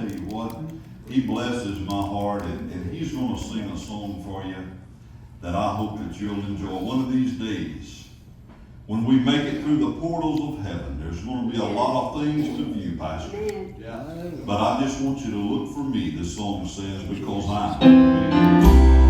tell you what, he blesses my heart, and he's going to sing a song for you that I hope that you'll enjoy. One of these days, when we make it through the portals of heaven, there's going to be a lot of things to view, Pastor. Yeah. But I just want you to look for me, the song says, because I'm